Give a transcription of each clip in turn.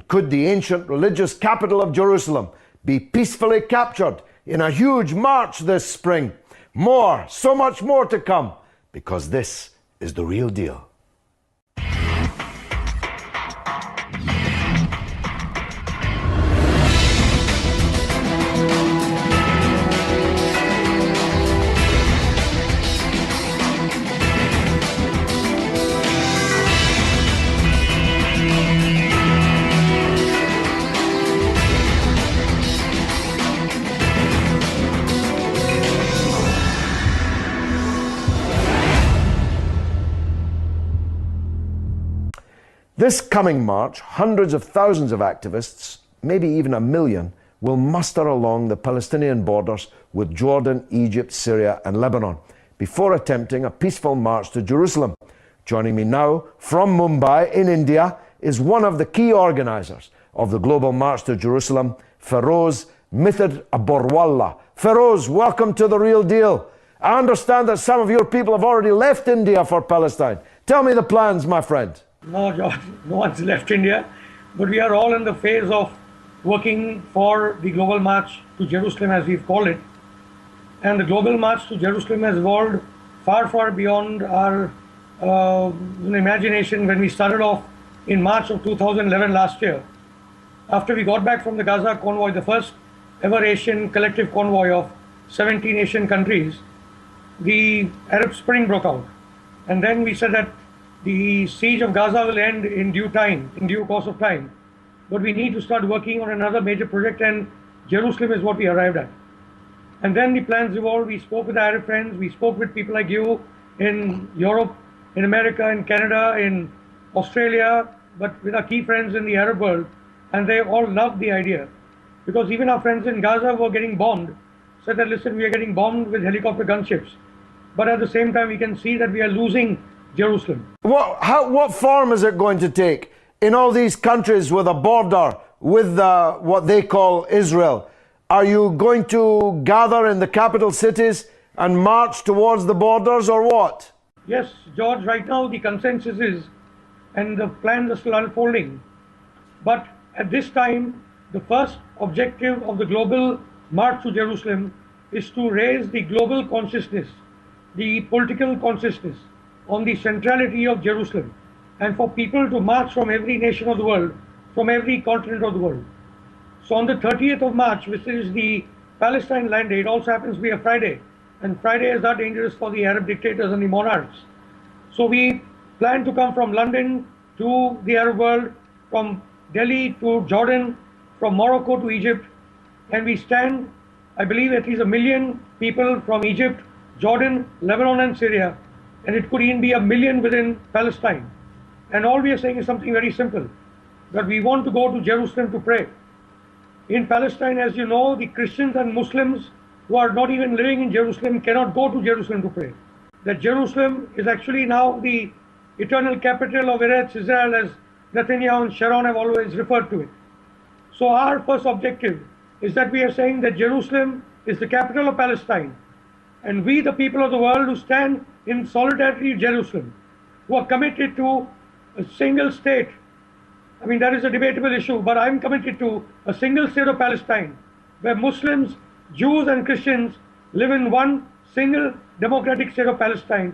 could the ancient religious capital of Jerusalem be peacefully captured in a huge march this spring? More, so much more to come, because this is the real deal. This coming March, hundreds of thousands of activists, maybe even 1 million, will muster along the Palestinian borders with Jordan, Egypt, Syria and Lebanon before attempting a peaceful march to Jerusalem. Joining me now from Mumbai in India is one of the key organisers of the Global March to Jerusalem, Feroz Mithid Aborwallah. Feroz, welcome to The Real Deal. I understand that some of your people have already left India for Palestine. Tell me the plans, my friend. No, George, no one's left India, but we are all in the phase of working for the Global March to Jerusalem, as we've called it. And the Global March to Jerusalem has evolved far, far beyond our imagination when we started off in March of 2011 last year. After we got back from the Gaza convoy, the first ever Asian collective convoy of 17 Asian countries, the Arab Spring broke out. And then we said that the siege of Gaza will end in due time, in due course of time. But we need to start working on another major project, and Jerusalem is what we arrived at. And then the plans evolved. We spoke with Arab friends, we spoke with people like you in Europe, in America, in Canada, in Australia, but with our key friends in the Arab world, and they all loved the idea. Because even our friends in Gaza were getting bombed, said that, listen, we are getting bombed with helicopter gunships. But at the same time, we can see that we are losing Jerusalem. What form is it going to take in all these countries with a border with what they call Israel? Are you going to gather in the capital cities and march towards the borders, or what? Yes, George, right now the consensus is, and the plans are still unfolding. But at this time, the first objective of the global march to Jerusalem is to raise the global consciousness, the political consciousness, on the centrality of Jerusalem, and for people to march from every nation of the world, from every continent of the world. So on the 30th of March, which is the Palestine Land Day, it also happens to be a Friday, and Friday is not dangerous for the Arab dictators and the monarchs. So we plan to come from London to the Arab world, from Delhi to Jordan, from Morocco to Egypt, and we stand, I believe, at least 1 million people from Egypt, Jordan, Lebanon and Syria, and it could even be 1 million within Palestine. And all we are saying is something very simple, that we want to go to Jerusalem to pray. In Palestine, as you know, the Christians and Muslims who are not even living in Jerusalem cannot go to Jerusalem to pray. That Jerusalem is actually now the eternal capital of Eretz Israel, as Netanyahu and Sharon have always referred to it. So our first objective is that we are saying that Jerusalem is the capital of Palestine, and we, the people of the world who stand in solidarity with Jerusalem, who are committed to a single state. I mean, that is a debatable issue, but I'm committed to a single state of Palestine, where Muslims, Jews and Christians live in one single democratic state of Palestine,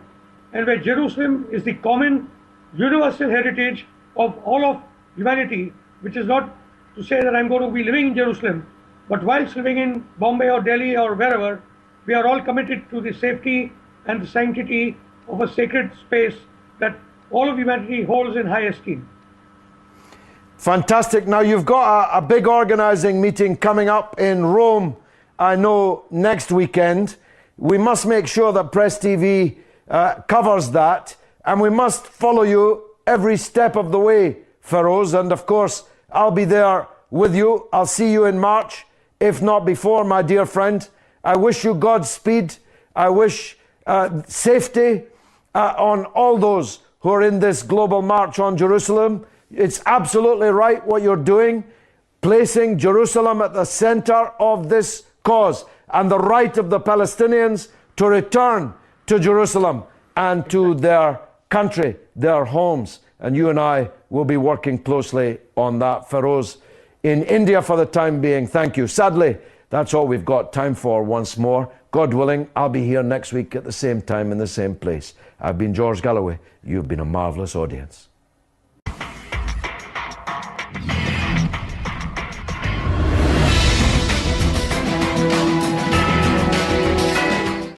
and where Jerusalem is the common universal heritage of all of humanity, which is not to say that I'm going to be living in Jerusalem, but whilst living in Bombay or Delhi or wherever, we are all committed to the safety and the sanctity of a sacred space that all of humanity holds in high esteem. Fantastic. Now you've got a big organizing meeting coming up in Rome, I know, next weekend. We must make sure that PressTV covers that, and we must follow you every step of the way, Feroz, and of course I'll be there with you. I'll see you in March, if not before, my dear friend. I wish you Godspeed. I wish safety on all those who are in this global march on Jerusalem. It's absolutely right what you're doing, placing Jerusalem at the center of this cause and the right of the Palestinians to return to Jerusalem and to their country, their homes. And you and I will be working closely on that. Feroz in India for the time being, thank you. Sadly, that's all we've got time for once more. God willing, I'll be here next week at the same time in the same place. I've been George Galloway. You've been a marvellous audience.